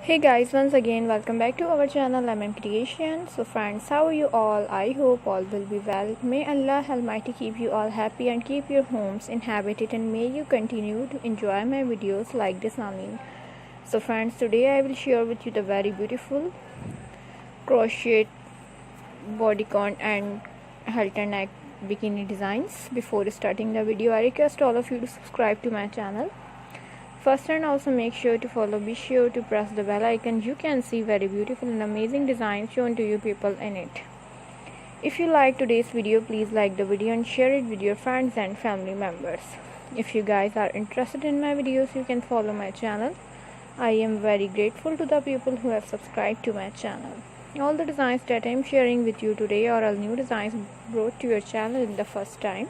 Hey guys, once again welcome back to our channel Lemon Creation. So friends, how are you all? I hope all will be well. May Allah Almighty keep you all happy and keep your homes inhabited, and may you continue to enjoy my videos like this. Amin. So friends, today I will share with you the very beautiful crochet bodycon and halter neck bikini designs. Before starting the video, I request all of you to subscribe to my channel first, and also make sure to follow. Be sure to press the bell icon. You can see very beautiful and amazing designs shown to you people in it. If you like today's video, please like the video and share it with your friends and family members. If you guys are interested in my videos, you can follow my channel. I am very grateful to the people who have subscribed to my channel. All the designs that I am sharing with you today are all new designs brought to your channel in the first time.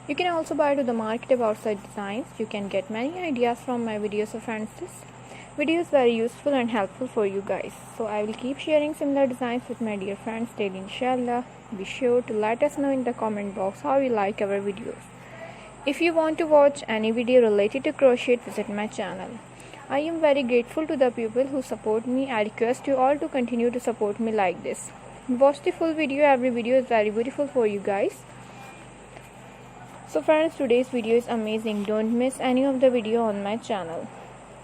You can also buy to the market about such designs. You can get many ideas from my videos. So friends, this video is very useful and helpful for you guys. So I will keep sharing similar designs with my dear friends daily, inshallah. Be sure to let us know in the comment box how you like our videos. If you want to watch any video related to crochet, visit my channel. I am very grateful to the people who support me. I request you all to continue to support me like this. Watch the full video. Every video is very beautiful for you guys. So friends, today's video is amazing. Don't miss any of the video on my channel.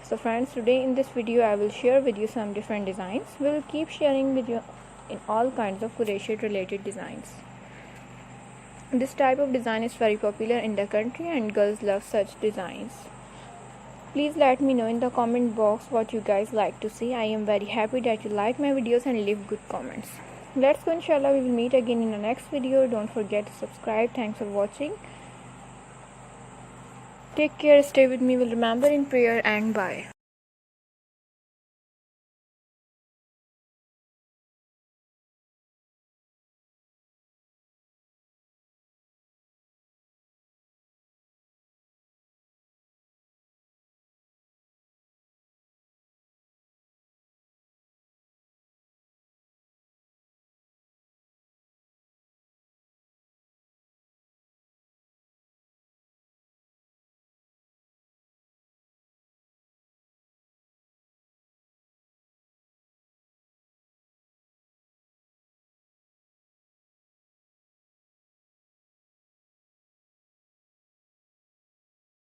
So friends, today in this video I will share with you some different designs. We will keep sharing with you in all kinds of crochet related designs. This type of design is very popular in the country and girls love such designs. Please let me know in the comment box what you guys like to see. I am very happy that you like my videos and leave good comments. Let's go, inshallah. We will meet again in the next video. Don't forget to subscribe. Thanks for watching. Take care, stay with me, will remember in prayer, and bye.